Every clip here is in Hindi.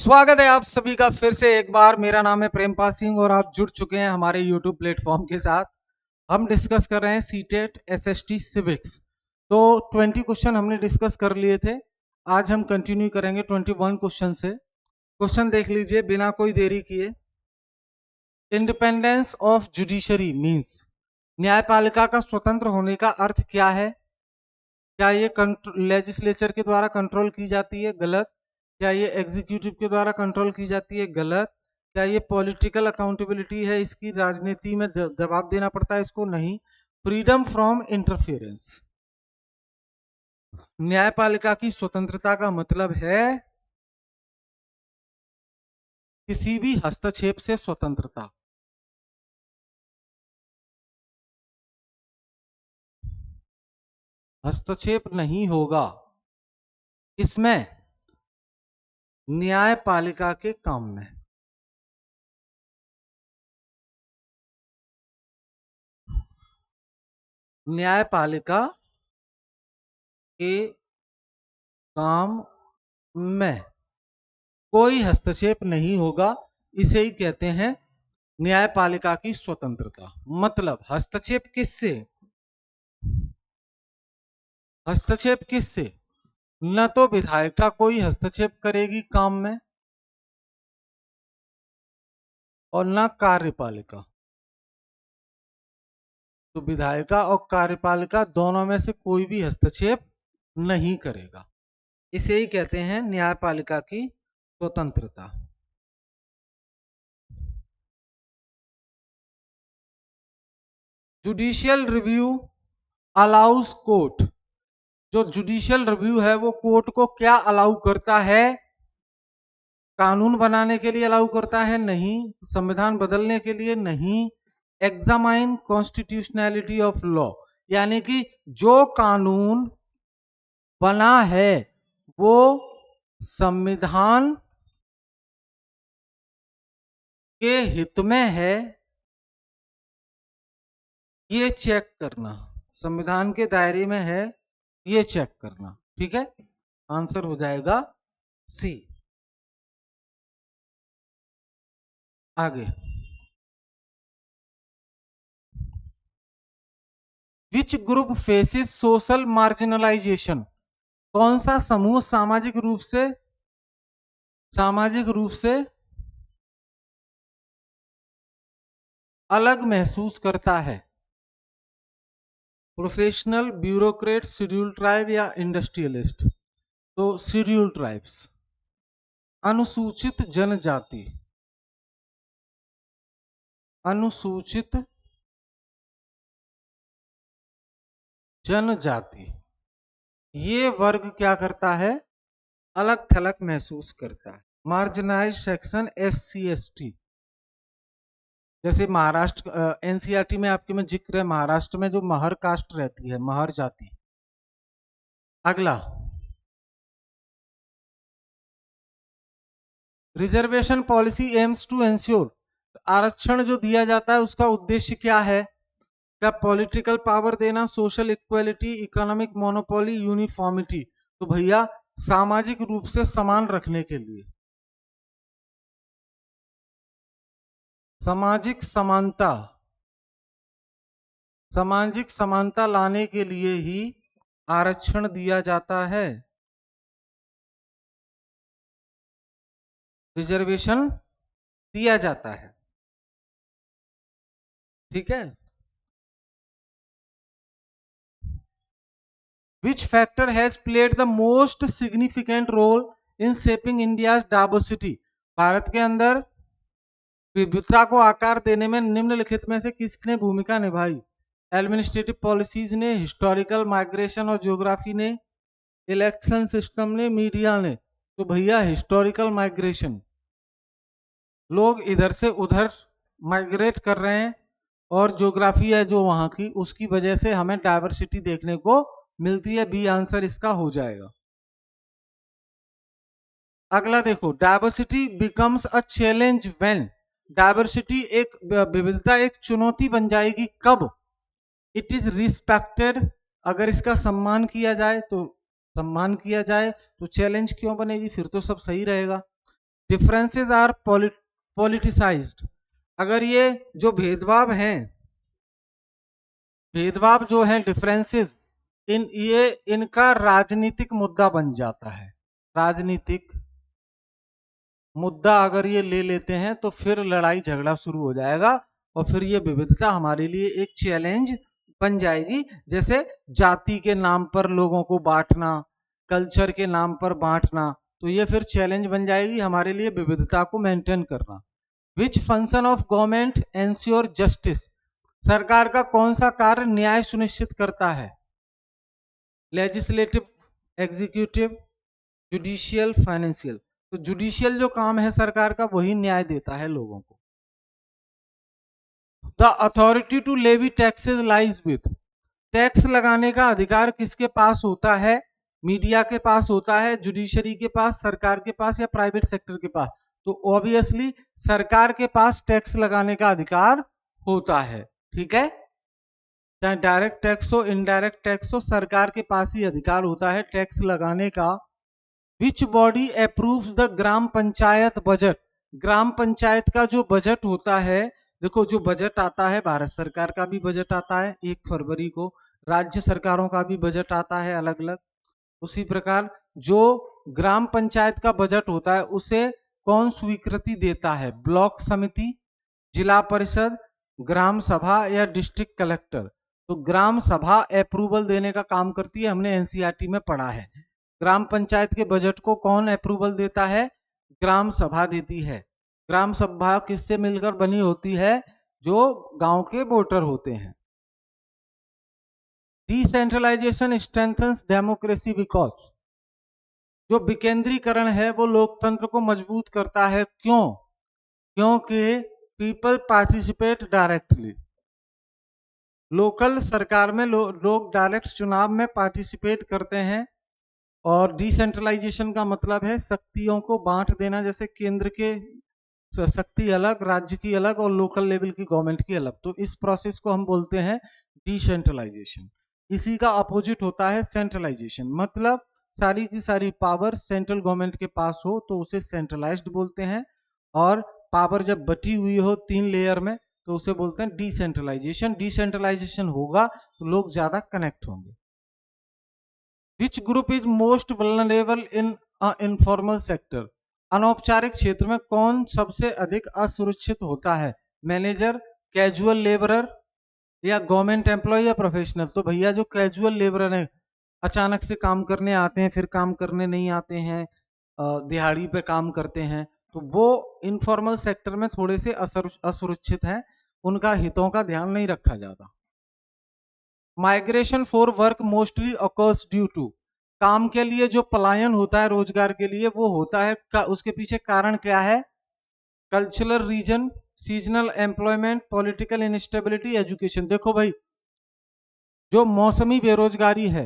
स्वागत है आप सभी का फिर से एक बार। मेरा नाम है प्रेमपाल सिंह और आप जुड़ चुके हैं हमारे यूट्यूब प्लेटफॉर्म के साथ। हम डिस्कस कर रहे हैं सीटेट एसएसटी सिविक्स। तो 20 क्वेश्चन हमने डिस्कस कर लिए थे। आज हम कंटिन्यू करेंगे 21 क्वेश्चन से। क्वेश्चन देख लीजिए बिना कोई देरी किए। इंडिपेंडेंस ऑफ जुडिशरी मींस न्यायपालिका का स्वतंत्र होने का अर्थ क्या है? क्या ये लेजिस्लेचर के द्वारा कंट्रोल की जाती है? गलत। क्या ये एग्जीक्यूटिव के द्वारा कंट्रोल की जाती है? गलत। क्या ये पॉलिटिकल अकाउंटेबिलिटी है इसकी, राजनीति में जवाब देना पड़ता है इसको? नहीं। Freedom from interference. न्यायपालिका की स्वतंत्रता का मतलब है किसी भी हस्तक्षेप से स्वतंत्रता। हस्तक्षेप नहीं होगा इसमें न्यायपालिका के काम में। न्यायपालिका के काम में कोई हस्तक्षेप नहीं होगा, इसे ही कहते हैं न्यायपालिका की स्वतंत्रता। मतलब हस्तक्षेप किससे? हस्तक्षेप किससे? न तो विधायिका कोई हस्तक्षेप करेगी काम में और न कार्यपालिका। तो विधायिका और कार्यपालिका दोनों में से कोई भी हस्तक्षेप नहीं करेगा। इसे ही कहते हैं न्यायपालिका की स्वतंत्रता। Judicial review allows court. जो जुडिशियल रिव्यू है वो कोर्ट को क्या अलाउ करता है? कानून बनाने के लिए अलाउ करता है? नहीं। संविधान बदलने के लिए? नहीं। एग्जामाइन कॉन्स्टिट्यूशनैलिटी ऑफ लॉ, यानी कि जो कानून बना है वो संविधान के हित में है, ये चेक करना। संविधान के दायरे में है ये चेक करना। ठीक है, आंसर हो जाएगा सी। आगे, which group faces social marginalisation. कौन सा समूह सामाजिक रूप से अलग महसूस करता है? प्रोफेशनल, ब्यूरोक्रेट, शेड्यूल्ड ट्राइब या इंडस्ट्रियलिस्ट? तो शेड्यूल्ड ट्राइब्स। अनुसूचित जनजाति। अनुसूचित जनजाति ये वर्ग क्या करता है? अलग थलग महसूस करता है। मार्जिनाइज सेक्शन SC ST, जैसे महाराष्ट्र एनसीईआरटी में आपके में जिक्र है, महाराष्ट्र में जो महर कास्ट रहती है, महर जाति। अगला, reservation policy aims to ensure. आरक्षण जो दिया जाता है उसका उद्देश्य क्या है? क्या पॉलिटिकल पावर देना, social equality, economic monopoly, uniformity? तो भैया सामाजिक रूप से समान रखने के लिए, सामाजिक समानता लाने के लिए ही आरक्षण दिया जाता है, रिजर्वेशन दिया जाता है। ठीक है। Which factor has played the most significant role in shaping India's diversity? Bharat के अंदर विविधता को आकार देने में निम्नलिखित में से किसने भूमिका निभाई? एडमिनिस्ट्रेटिव पॉलिसीज ने, हिस्टोरिकल माइग्रेशन और ज्योग्राफी ने, इलेक्शन सिस्टम ने, मीडिया ने? तो भैया हिस्टोरिकल माइग्रेशन, लोग इधर से उधर माइग्रेट कर रहे हैं और ज्योग्राफी है जो वहां की, उसकी वजह से हमें डायवर्सिटी देखने को मिलती है। बी आंसर इसका हो जाएगा। अगला देखो, diversity becomes a challenge when. Diversity एक विविधता एक चुनौती बन जाएगी कब? इट इज रिस्पेक्टेड, अगर इसका सम्मान किया जाए तो चैलेंज क्यों बनेगी? फिर तो सब सही रहेगा। डिफरेंसेस आर पॉलिटिसाइज्ड, अगर ये जो भेदभाव हैं, भेदभाव जो है डिफरेंसेस, ये इनका राजनीतिक मुद्दा बन जाता है, राजनीतिक मुद्दा अगर ये ले लेते हैं तो फिर लड़ाई झगड़ा शुरू हो जाएगा और फिर ये विविधता हमारे लिए एक चैलेंज बन जाएगी। जैसे जाति के नाम पर लोगों को बांटना, कल्चर के नाम पर बांटना, तो ये फिर चैलेंज बन जाएगी हमारे लिए विविधता को मेंटेन करना। Which function of government ensure justice, सरकार का कौन सा कार्य न्याय सुनिश्चित करता है? Legislative, executive, judicial, financial. तो जुडिशियल जो काम है सरकार का वही न्याय देता है लोगों को। The authority to levy taxes lies with, tax लगाने का अधिकार किसके पास होता है? मीडिया के पास होता है, जुडिशरी के पास, सरकार के पास, या प्राइवेट सेक्टर के पास? तो ऑब्वियसली सरकार के पास टैक्स लगाने का अधिकार होता है। ठीक है, चाहे डायरेक्ट टैक्स हो, इनडायरेक्ट टैक्स हो, सरकार के पास ही अधिकार होता है टैक्स लगाने का। Which body approves the gram panchayat budget, gram panchayat का जो बजट होता है, देखो जो बजट आता है, भारत सरकार का भी बजट आता है 1 फरवरी को, राज्य सरकारों का भी बजट आता है अलग अलग। उसी प्रकार जो ग्राम पंचायत का बजट होता है उसे कौन स्वीकृति देता है? ब्लॉक समिति, जिला परिषद, ग्राम सभा या डिस्ट्रिक्ट कलेक्टर? तो ग्राम सभा अप्रूवल देने का काम करती है, हमने एनसीईआरटी में पढ़ा है। ग्राम पंचायत के बजट को कौन अप्रूवल देता है? ग्राम सभा देती है। ग्राम सभा किससे मिलकर बनी होती है? जो गांव के वोटर होते हैं। डिसेंट्रलाइजेशन स्ट्रेंथन्स डेमोक्रेसी बिकॉज, जो विकेंद्रीकरण है वो लोकतंत्र को मजबूत करता है। क्यों? क्योंकि पीपल पार्टिसिपेट डायरेक्टली, लोकल सरकार में लोग डायरेक्ट चुनाव में पार्टिसिपेट करते हैं। और डिसेंट्रलाइजेशन का मतलब है शक्तियों को बांट देना, जैसे केंद्र के शक्ति अलग, राज्य की अलग, और लोकल लेवल की गवर्नमेंट की अलग। तो इस प्रोसेस को हम बोलते हैं डिसेंट्रलाइजेशन। इसी का अपोजिट होता है सेंट्रलाइजेशन, मतलब सारी की सारी पावर सेंट्रल गवर्नमेंट के पास हो तो उसे सेंट्रलाइज्ड बोलते हैं, और पावर जब बटी हुई हो 3 लेयर में तो उसे बोलते हैं डिसेंट्रलाइजेशन। डिसेंट्रलाइजेशन होगा तो लोग ज्यादा कनेक्ट होंगे। Which group is most vulnerable in informal sector, अनौपचारिक क्षेत्र में कौन सबसे अधिक असुरक्षित होता है? मैनेजर, कैजुअल लेबरर, या गवर्नमेंट एम्प्लॉय, या प्रोफेशनल? तो भैया जो कैजुअल लेबरर है, अचानक से काम करने आते हैं फिर काम करने नहीं आते हैं, दिहाड़ी पे काम करते हैं, तो वो इनफॉर्मल सेक्टर में थोड़े से असुरक्षित हैं, उनका हितों का ध्यान नहीं रखा जाता। Migration for work mostly occurs due to, काम के लिए जो पलायन होता है रोजगार के लिए वो होता है उसके पीछे कारण क्या है? Cultural reason, seasonal employment, political instability, education. देखो भाई, जो मौसमी बेरोजगारी है,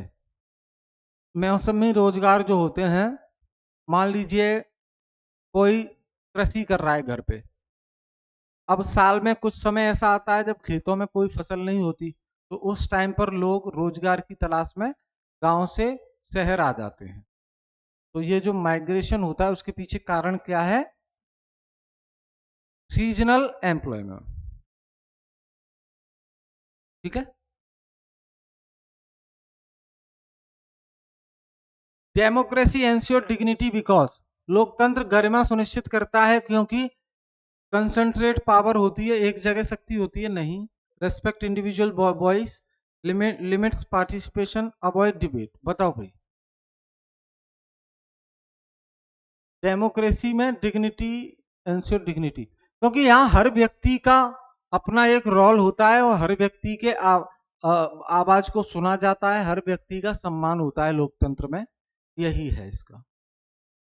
मौसमी रोजगार जो होते हैं, मान लीजिए कोई कृषि कर रहा है घर पे, अब साल में कुछ समय ऐसा आता है जब खेतों में कोई फसल नहीं होती, तो उस टाइम पर लोग रोजगार की तलाश में गांव से शहर आ जाते हैं। तो ये जो माइग्रेशन होता है उसके पीछे कारण क्या है? Seasonal employment. ठीक है, डेमोक्रेसी एंश्योर डिग्निटी बिकॉज, लोकतंत्र गरिमा सुनिश्चित करता है क्योंकि कंसंट्रेट पावर होती है, एक जगह शक्ति होती है नहीं। Respect individual voice, limits participation, avoid debate. बताओ भाई, डेमोक्रेसी में डिग्निटी, एंश्योर डिग्निटी, क्योंकि यहाँ हर व्यक्ति का अपना एक रोल होता है और हर व्यक्ति के आवाज को सुना जाता है, हर व्यक्ति का सम्मान होता है लोकतंत्र में, यही है इसका।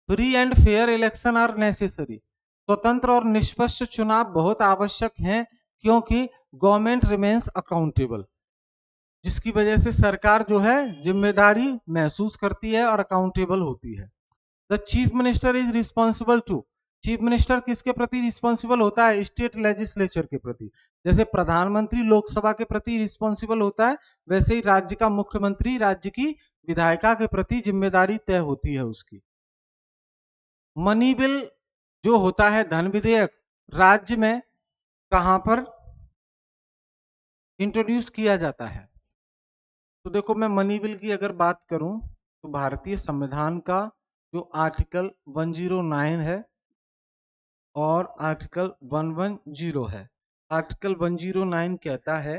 Free and fair election are necessary, स्वतंत्र और निष्पक्ष चुनाव बहुत आवश्यक हैं क्योंकि गवर्नमेंट रिमेन्स अकाउंटेबल, जिसकी वजह से सरकार जो है जिम्मेदारी महसूस करती है और अकाउंटेबल होती है। The chief minister is responsible to, chief minister किसके प्रति रिस्पॉन्सिबल होता है? स्टेट लेजिस्लेचर के प्रति। जैसे प्रधानमंत्री लोकसभा के प्रति रिस्पॉन्सिबल होता है, वैसे ही राज्य का मुख्यमंत्री राज्य की विधायिका के प्रति जिम्मेदारी तय होती है उसकी। मनी बिल जो होता है धन विधेयक राज्य में कहां पर इंट्रोड्यूस किया जाता है? तो देखो, मैं मनी बिल की अगर बात करूं तो भारतीय संविधान का जो आर्टिकल 109 है और आर्टिकल 110 है। आर्टिकल 109 कहता है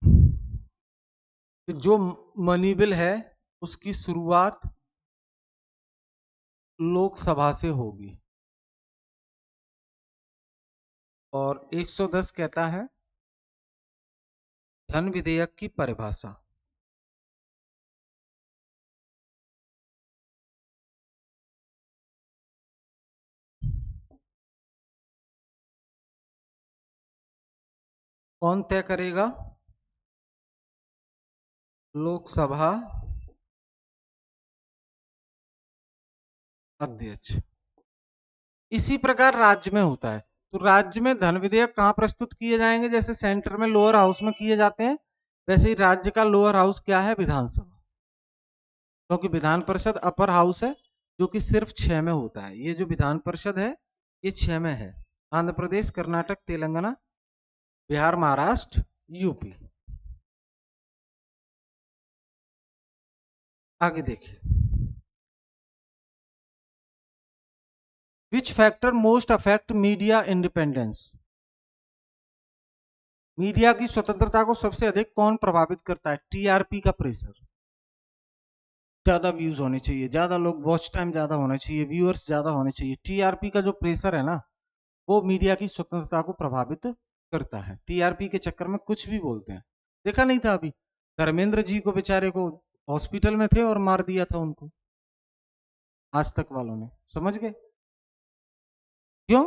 कि जो मनी बिल है उसकी शुरुआत लोकसभा से होगी, और 110 कहता है धन विधेयक की परिभाषा। कौन तय करेगा? लोकसभा अध्यक्ष। इसी प्रकार राज्य में होता है। तो राज्य में धन विधेयक कहां प्रस्तुत किए जाएंगे? जैसे सेंटर में लोअर हाउस में किए जाते हैं, वैसे ही राज्य का लोअर हाउस क्या है? विधानसभा। क्योंकि विधान परिषद अपर हाउस है जो कि सिर्फ 6 में होता है। ये जो विधान परिषद है ये 6 में है। आंध्र प्रदेश, कर्नाटक, तेलंगाना, बिहार, महाराष्ट्र, यूपी। आगे देखिए, which factor most affect media independence? Media की स्वतंत्रता को सबसे अधिक कौन प्रभावित करता है? टीआरपी का प्रेशर। ज्यादा व्यूज होने चाहिए, ज्यादा लोग वॉच टाइम ज्यादा होना चाहिए, व्यूअर्स ज्यादा होने चाहिए। टीआरपी का जो प्रेशर है ना, वो मीडिया की स्वतंत्रता को प्रभावित करता है। टीआरपी के चक्कर में कुछ भी बोलते हैं। देखा नहीं था अभी धर्मेंद्र जी को, बेचारे को हॉस्पिटल में थे और मार दिया था उनको, आज तक वालों ने। समझ गए क्यों?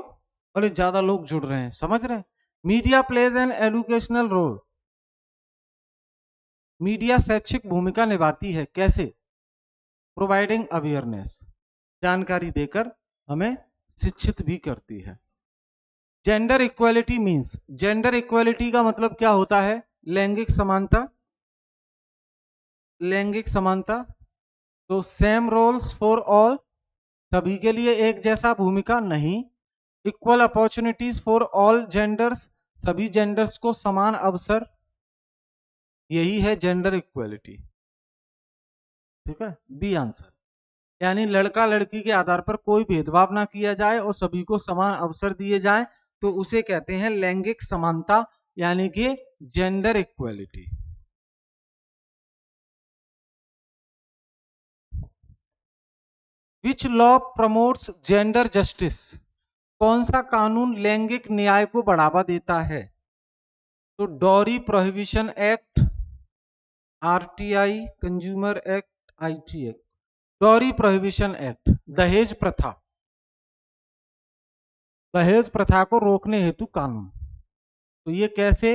बोले ज्यादा लोग जुड़ रहे हैं। समझ रहे हैं? Media plays an educational role. Media शैक्षिक भूमिका निभाती है। कैसे? प्रोवाइडिंग अवेयरनेस, जानकारी देकर हमें शिक्षित भी करती है। Gender equality means, gender equality का मतलब क्या होता है? लैंगिक समानता। लैंगिक समानता। तो सेम रोल्स फॉर ऑल, सभी के लिए एक जैसा भूमिका नहीं। Equal opportunities for all genders, सभी जेंडर्स को समान अवसर, यही है जेंडर इक्वालिटी। ठीक है, बी आंसर। यानी लड़का लड़की के आधार पर कोई भेदभाव ना किया जाए और सभी को समान अवसर दिए जाए, तो उसे कहते हैं लैंगिक समानता, यानी कि gender equality. Which law promotes gender justice? कौन सा कानून लैंगिक न्याय को बढ़ावा देता है? तो dowry prohibition act, RTI, consumer act, IT act. Dowry prohibition act, दहेज प्रथा, दहेज प्रथा को रोकने हेतु कानून। तो ये कैसे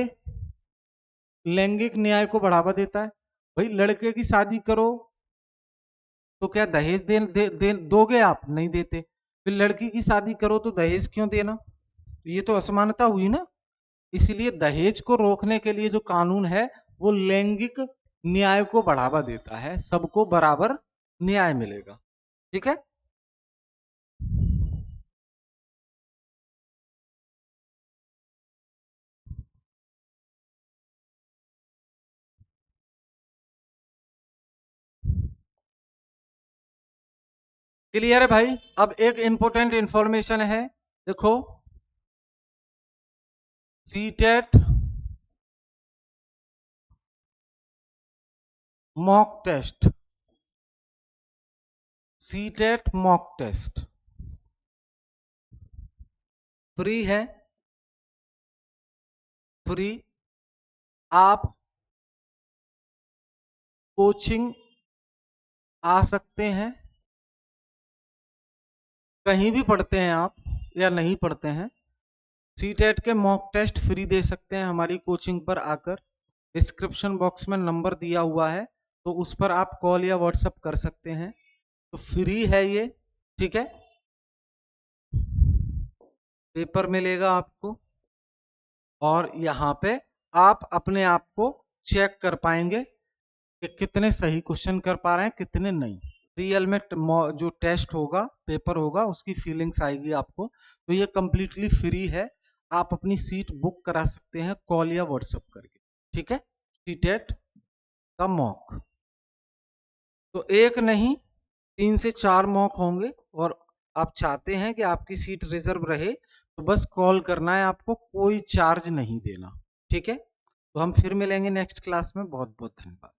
लैंगिक न्याय को बढ़ावा देता है? भाई लड़के की शादी करो तो क्या दहेज दोगे आप? नहीं देते। फिर लड़की की शादी करो तो दहेज क्यों देना? ये तो असमानता हुई ना। इसलिए दहेज को रोकने के लिए जो कानून है वो लैंगिक न्याय को बढ़ावा देता है, सबको बराबर न्याय मिलेगा। ठीक है, क्लियर है भाई? अब एक इंपॉर्टेंट इंफॉर्मेशन है, देखो, CTET mock test, CTET mock test free है। फ्री। आप कोचिंग आ सकते हैं, कहीं भी पढ़ते हैं आप या नहीं पढ़ते हैं, सीटेट के मॉक टेस्ट फ्री दे सकते हैं हमारी कोचिंग पर आकर। डिस्क्रिप्शन बॉक्स में नंबर दिया हुआ है, तो उस पर आप कॉल या व्हाट्सएप कर सकते हैं। तो फ्री है ये। ठीक है, पेपर मिलेगा आपको और यहाँ पे आप अपने आप को चेक कर पाएंगे कि कितने सही क्वेश्चन कर पा रहे हैं, कितने नहीं। रियल में जो टेस्ट होगा, पेपर होगा, उसकी फीलिंग्स आएगी आपको। तो ये कंप्लीटली फ्री है, आप अपनी सीट बुक करा सकते हैं कॉल या व्हाट्सएप करके। ठीक है, सीटेट का मॉक तो एक नहीं 3 से 4 मॉक होंगे, और आप चाहते हैं कि आपकी सीट रिजर्व रहे तो बस कॉल करना है आपको, कोई चार्ज नहीं देना। ठीक है, तो हम फिर मिलेंगे नेक्स्ट क्लास में। बहुत बहुत धन्यवाद।